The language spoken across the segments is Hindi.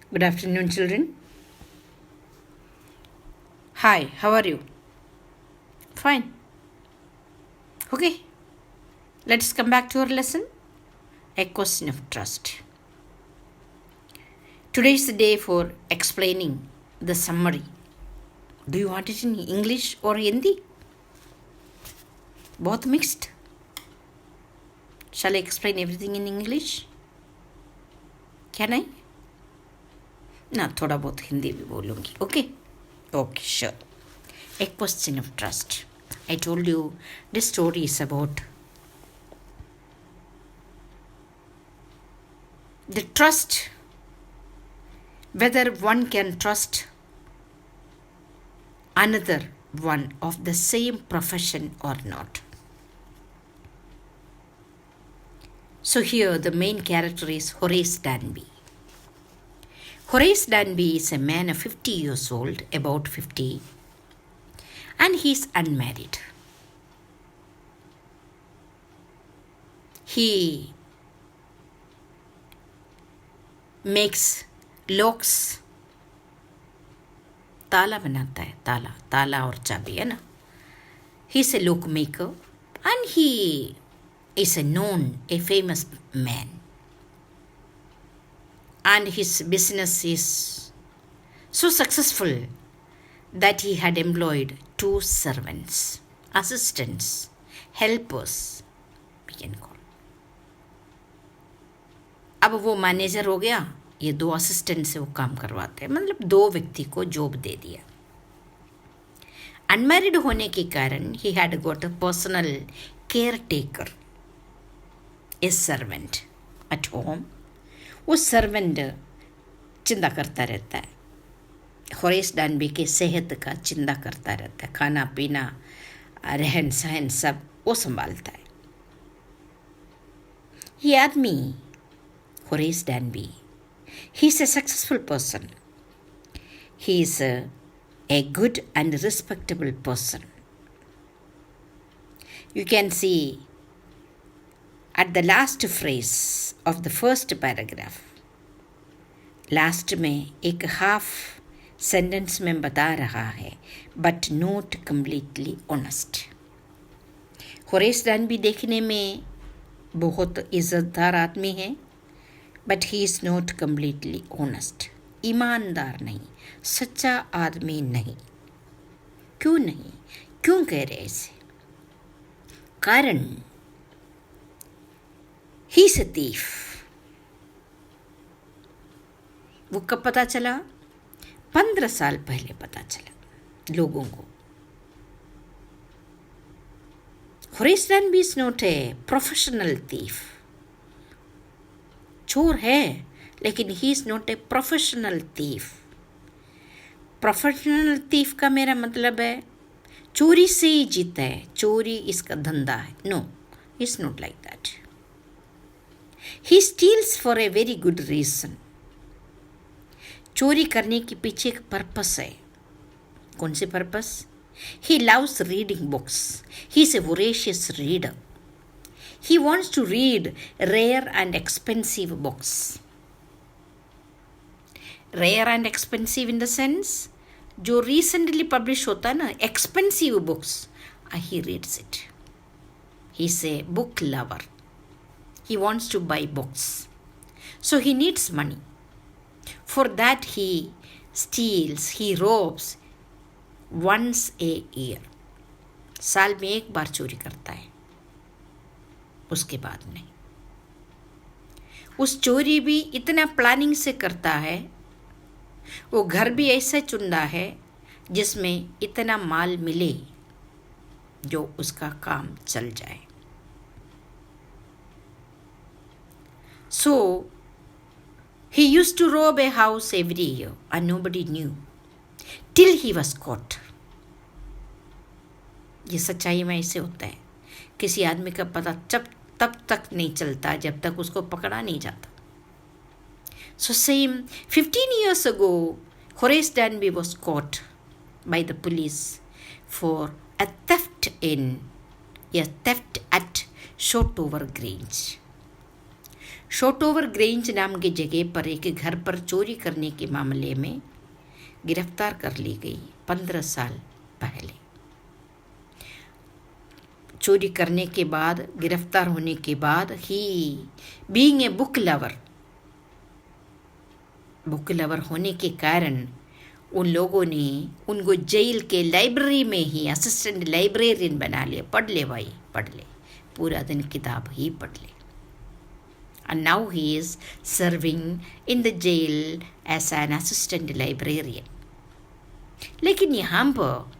Good afternoon, children. Hi, how are you? Fine. Okay, let's come back to our lesson. A question of trust. Today is the day for explaining the summary. Do you want it in English or Hindi? Both mixed. Shall I explain everything in English? Can I? ना थोड़ा बहुत हिंदी भी बोलूँगी. Okay, sure. A question of trust. I told you this story is about the trust, whether one can trust another one of the same profession or not. So here the main character is Horace Danby. Horace Danby is a man of 50 years old, about 50, and he is unmarried. He makes locks, ताला बनाता है, ताला और चाबी है ना. He is a lock maker and he is a famous man. And his business is so successful that he had employed 2 servants, assistants, helpers, we can call. अब वो मैनेजर हो गया, ये 2 असिस्टेंट से वो काम करवाते हैं, मतलब 2 व्यक्ति को जॉब दे दिया. अनमैरिड होने के कारण he had got a personal care taker, A servant at home. वो सर्वेंट चिंता करता रहता है, होरेस डैनबी के सेहत का चिंता करता रहता है, खाना पीना रहन सहन सब वो संभालता है. ये आदमी Horace डैनबी, he is a successful person. He is a good and respectable person. You can see at the last phrase of the first paragraph, last में एक हाफ सेंटेंस में बता रहा है, but not completely honest. Horace डैनबी देखने में बहुत इज्जतदार आदमी है, but he is not completely honest. ईमानदार नहीं, सच्चा आदमी नहीं. क्यों नहीं? क्यों कह रहे ऐसे? कारण ही इज अ थीफ. वो कब पता चला? 15 साल पहले पता चला लोगों को. Horace डैनबी is not a professional thief. चोर है, लेकिन he is not a professional thief. Professional thief का मेरा मतलब है चोरी से ही जीता है, चोरी इसका धंधा है. No, it's not like that. He steals for a very good reason. चोरी करने के पीछे एक पर्पस है. कौन से purpose? He loves reading books. He is a voracious reader. He wants to read rare and expensive books. Rare and expensive in the sense, जो recently published होता है ना, expensive books, he reads it. He's a book lover. He wants to buy books. So he needs money. For that he steals, he robs once a year. साल में एक बार चोरी करता है, उसके बाद नहीं. उस चोरी भी इतना प्लानिंग से करता है, वो घर भी ऐसा चुनता है जिसमें इतना माल मिले जो उसका काम चल जाए. So he used to rob a house every year and nobody knew till he was caught. ये सच्चाई में ऐसे होता है. किसी आदमी का पता तब तक नहीं चलता जब तक उसको पकड़ा नहीं जाता. So same 15 years ago, Horace Danby was caught by the police for a theft at Shotover Grange. Shotover Grange नाम की जगह पर एक घर पर चोरी करने के मामले में गिरफ्तार कर ली गई 15 साल पहले। चोरी करने के बाद, गिरफ्तार होने के बाद ही बीइंग ए बुक लवर होने के कारण उन लोगों ने उनको जेल के लाइब्रेरी में ही असिस्टेंट लाइब्रेरियन बना लिया। पढ़ ले भाई, पढ़ ले, पूरा दिन किताब ही पढ़ ले। And now he is serving in the jail as an assistant librarian. लेकिन यहाँ पर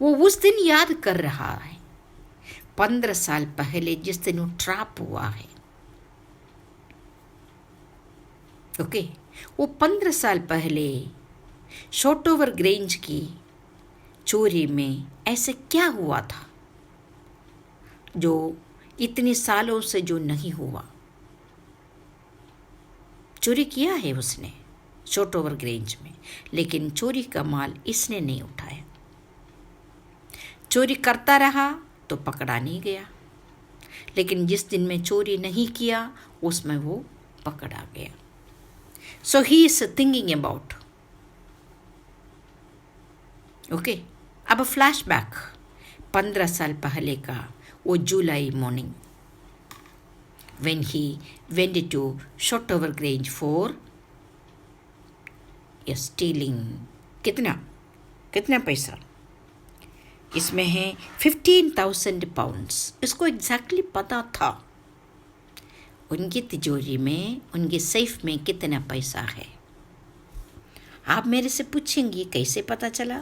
वो उस दिन याद कर रहा है 15 साल पहले जिस दिन वो ट्रैप हुआ है। ओके, वो 15 साल पहले शॉटओवर ग्रेंज की चोरी में ऐसे क्या हुआ था जो इतने सालों से जो नहीं हुआ। चोरी किया है उसने शॉटओवर ग्रेंज में, लेकिन चोरी का माल इसने नहीं उठाया। चोरी करता रहा तो पकड़ा नहीं गया, लेकिन जिस दिन में चोरी नहीं किया उसमें वो पकड़ा गया। So he is thinking about. Okay, अब फ्लैशबैक 15 साल पहले का वो July morning when he went to Shotover Grange for stealing कितना पैसा इसमें है 15,000 pounds। इसको एग्जैक्टली पता था उनकी तिजोरी में, उनके सेफ में कितना पैसा है। आप मेरे से पूछेंगे कैसे पता चला?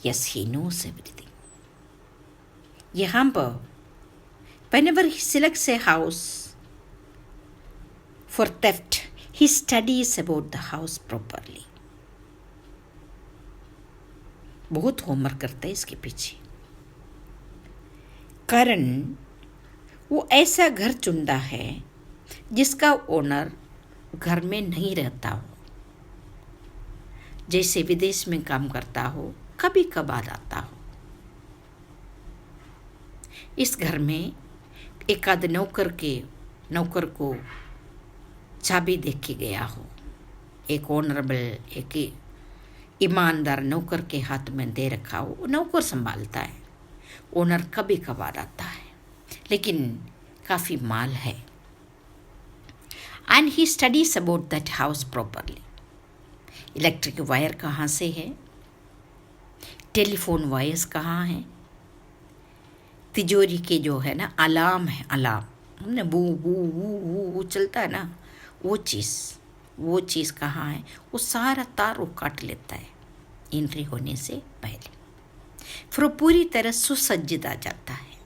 Yes, he knows everything. यहाँ पर whenever he selects a house for theft, he studies about the house properly. बहुत होमवर्क करता है इसके पीछे, कारण वो ऐसा घर चुनता है जिसका ओनर घर में नहीं रहता हो, जैसे विदेश में काम करता हो, कभी कभार आता हो। इस घर में एक आध नौकर को चाबी दे के गया हो, एक ऑनरेबल, एक ईमानदार नौकर के हाथ में दे रखा हो, नौकर संभालता है। ओनर कभी कभार आता है, लेकिन काफ़ी माल है। And he studies about that house properly. Electric wire कहाँ से है, टेलीफोन वायर्स कहाँ हैं, तिजोरी के जो है ना अलार्म है, अलार्म हमने बू बू वू वू चलता है ना, वो चीज़ कहाँ है, वो सारा तार वो काट लेता है एंट्री होने से पहले। फिर वो पूरी तरह सुसज्जित आ जाता है।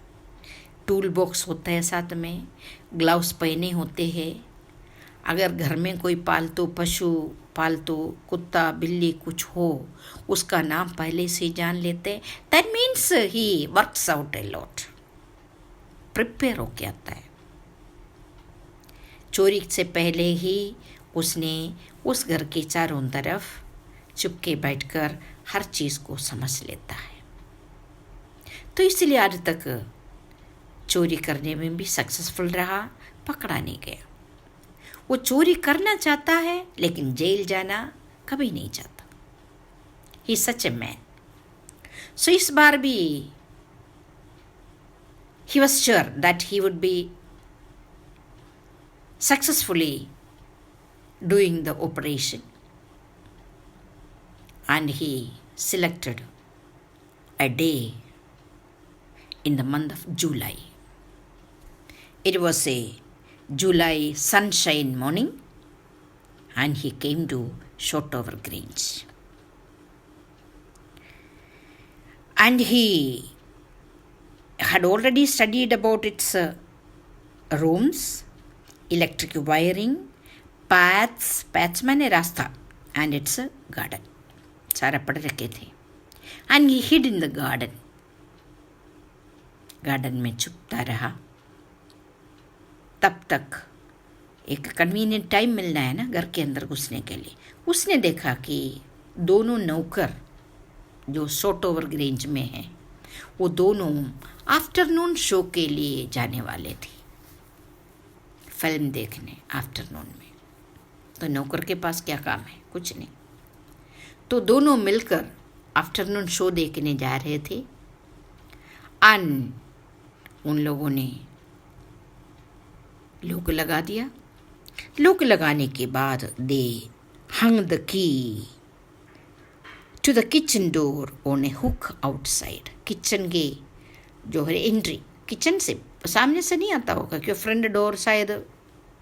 टूल बॉक्स होता है साथ में, ग्लव्स पहने होते हैं। अगर घर में कोई पालतू पशु, पालतू कुत्ता बिल्ली कुछ हो, उसका नाम पहले से जान लेते हैं। That means he works out a lot, prepare होके आता है। चोरी से पहले ही उसने उस घर के चारों तरफ चुपके बैठकर हर चीज़ को समझ लेता है। तो इसलिए आज तक चोरी करने में भी सक्सेसफुल रहा, पकड़ा नहीं गया। वो चोरी करना चाहता है लेकिन जेल जाना कभी नहीं चाहता। ही सच ए मैन। सो इस बार भी he was sure that he would be successfully doing the operation, and he selected a day in the month of July. It was a July sunshine morning, and he came to Shortover Grange. And he had already studied about its rooms, electric wiring, paths माने रास्ता, and its garden. सारा पढ़ रखे थे. And he hid in the garden. Garden में छुपता रहा. तब तक एक कन्वीनियंट टाइम मिलना है ना घर के अंदर घुसने के लिए. उसने देखा कि दोनों नौकर जो शॉर्टओवर ग्रेंज में हैं, वो दोनों आफ्टरनून शो के लिए जाने वाले थे. फिल्म देखने आफ्टरनून में। तो नौकर के पास क्या काम है? कुछ नहीं। तो दोनों मिलकर आफ्टरनून शो देखने जा रहे थे। उन लोगों ने लॉक लगा दिया। लॉक लगाने के बाद they hung the key to the kitchen door on a hook outside. Kitchen के जो है एंट्री, किचन से सामने से नहीं आता होगा, क्योंकि फ्रंट डोर शायद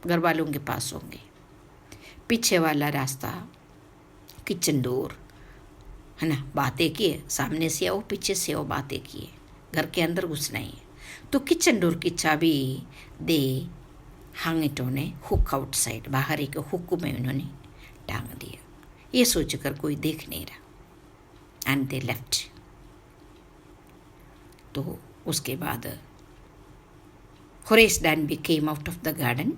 घर वालों के पास होंगे। पीछे वाला रास्ता किचन डोर है ना। बातें किए, सामने से आओ पीछे से आओ, बातें किए, घर के अंदर घुसना ही है। तो किचन डोर की चाबी they hung it on a hook outside, बाहर एक हुक में उन्होंने टांग दिया। ये सोचकर कोई देख नहीं रहा। And they left. तो उसके बाद Horace डैनबी came out of the garden.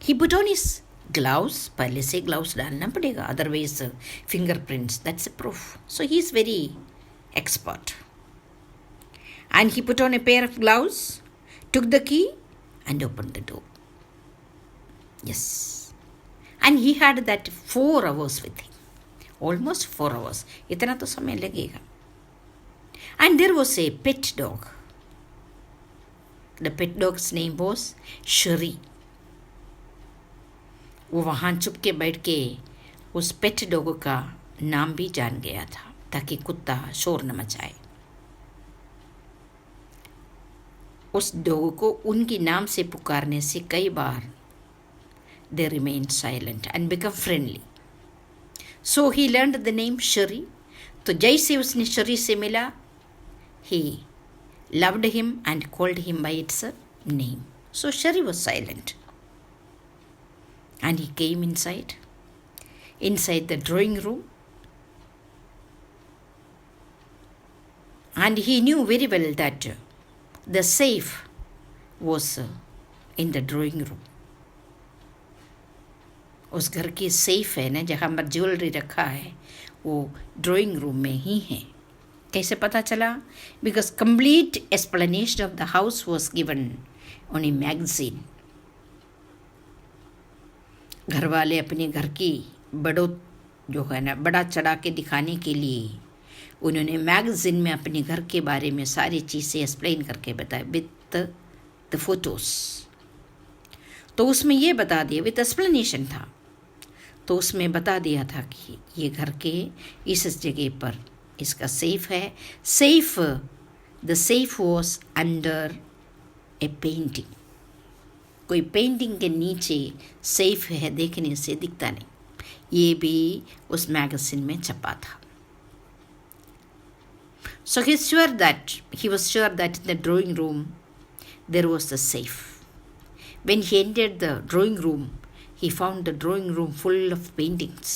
He put on his gloves. पहले से ग्लव्स डालना पड़ेगा, otherwise fingerprints, that's a proof. So he is very expert. And he put on a pair of gloves, took the key and opened the door. Yes. And he had that 4 hours with him. Almost 4 hours. इतना तो समय लगेगा. And there was a pet dog. The pet dog's name was Sherry. वो वहाँ चुप के बैठ के उस पेट डॉग का नाम भी जान गया था, ताकि कुत्ता शोर न मचाए। उस डॉग को उनके नाम से पुकारने से कई बार they remained silent and become friendly. So he learned the name Sherry. तो जैसे उसने शरी से मिला, he loved him and called him by its name. So Sherry was silent. And he came inside the drawing room. And he knew very well that the safe was in the drawing room. उस घर की सेफ है ना, जहाँ पर ज्वेलरी रखा है, वो ड्राइंग रूम में ही है। कैसे पता चला? Because complete explanation of the house was given on a magazine. घर वाले अपने घर की जो है ना, बड़ा चढ़ा के दिखाने के लिए उन्होंने मैगजीन में अपने घर के बारे में सारी चीज़ें एक्सप्लेन करके बताया विथ द फोटोज़। तो उसमें ये बता दिया, विथ एक्सप्लेनेशन था, तो उसमें बता दिया था कि ये घर के इस जगह पर इसका सेफ है। The safe was under A painting. कोई पेंटिंग के नीचे सेफ है, देखने से दिखता नहीं। ये भी उस मैगजीन में छपा था। So he was sure that in the drawing room there was the safe. When he entered the drawing room, he found the drawing room full of paintings,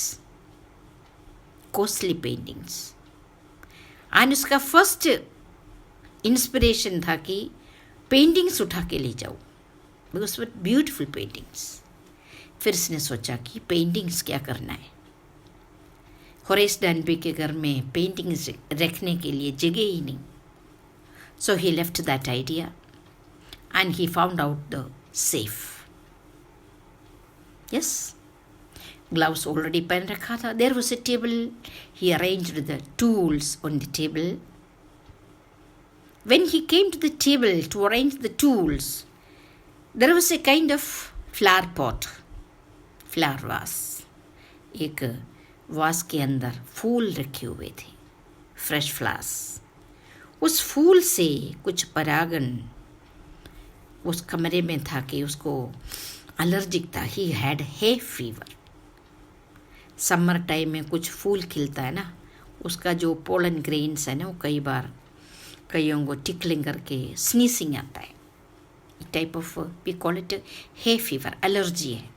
costly paintings. And उसका first inspiration था कि paintings उठा के ले जाओ, because what beautiful paintings. फिर उसने सोचा कि paintings क्या करना है। होरेस डैनबी के घर में पेंटिंग्स रखने के लिए जगह ही नहीं। So he left that idea and he found out the safe. Yes, gloves already पहन रखा था। There was a table. He arranged the tools on the table. When he came to the table to arrange the tools, there was a kind of flower pot, flower vase. एक वास के अंदर फूल रखे हुए थे, फ्रेश फ्लावर्स। उस फूल से कुछ परागन उस कमरे में था कि उसको एलर्जिक था। He had hay fever. Summer time में कुछ फूल खिलता है ना, उसका जो पोलन ग्रेन्स है ना, वो कई बार कईयों को टिकलिंग करके स्नीसिंग आता है। Type of we call it hay fever, allergy है।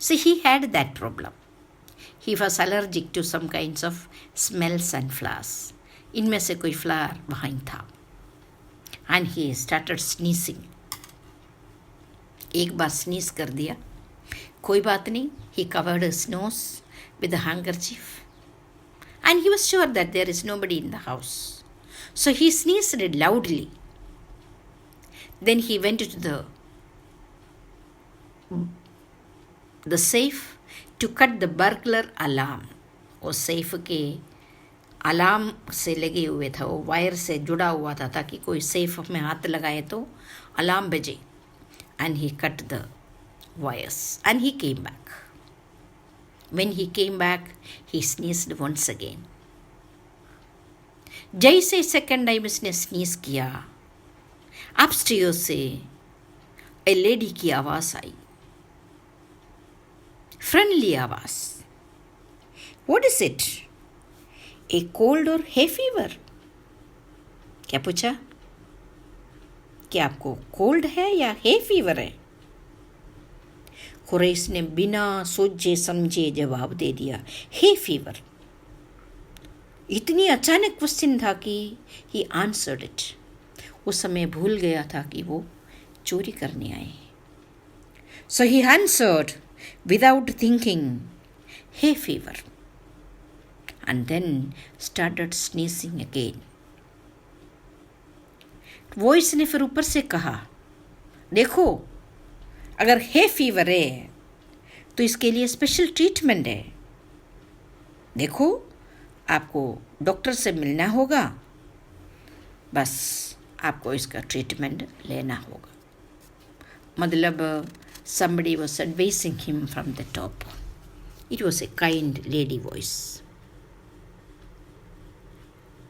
So he had that problem. He was allergic to some kinds of smells and flowers. इनमें से कोई फ्लावर वहाँ था। And he started sneezing. एक बार स्नीज कर दिया, कोई बात नहीं। He covered his nose with a handkerchief. And he was sure that there is nobody in the house. So he sneezed loudly. Then he went to the the safe to cut the burglar alarm. वो सेफ के अलार्म से लगे हुए था, वो वायर से जुड़ा हुआ था ताकि कोई सेफ में हाथ लगाए तो अलार्म बजे. And he cut the wires and he came back. When he came back, he sneezed once again. जैसे सेकेंड टाइम इसने स्नीज किया, अपस्टेयर्स से ए लेडी की आवाज आई, फ्रेंडली आवाज. What is it? A cold और है फीवर? क्या पूछा? क्या आपको कोल्ड है या है फीवर है? कुरैश ने बिना सोचे समझे जवाब दे दिया, हे फीवर. इतनी अचानक क्वेश्चन था कि ही आंसर्ड इट. उस समय भूल गया था कि वो चोरी करने आए. So he answered without thinking, hay fever, and then started sneezing again. Voice ने फिर ऊपर से कहा, देखो, अगर है फीवर है तो इसके लिए स्पेशल ट्रीटमेंट है. देखो, आपको डॉक्टर से मिलना होगा, बस आपको इसका ट्रीटमेंट लेना होगा. मतलब somebody was advising him from the top. It was a kind lady voice.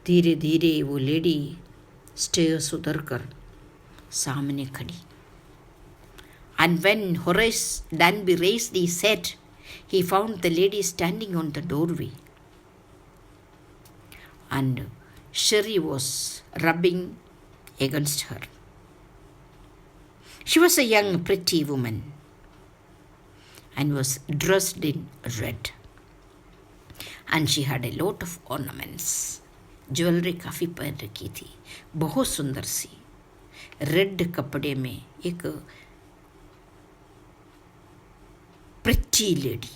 धीरे धीरे वो लेडी स्टेयर्स उतरकर सामने खड़ी. And when Horace Danby raised his head, he found the lady standing on the doorway. And Sherry was rubbing against her. She was a young, pretty woman and was dressed in red. And she had a lot of ornaments. Jewellery काफ़ी पहन रखी थी, बहुत सुंदर सी. रेड कपड़े में एक प्रिटी लेडी.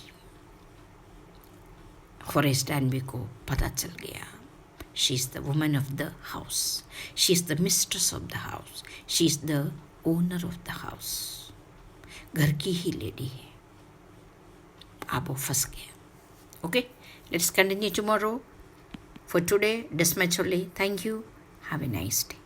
होरेस डैनबी को पता चल गया, she is the woman of the house, she is the mistress of the house, she is the owner of the house. घर की ही लेडी है. अब वो फंस गया. Okay, let's continue tomorrow. For today, this much only. Thank you. Have a nice day.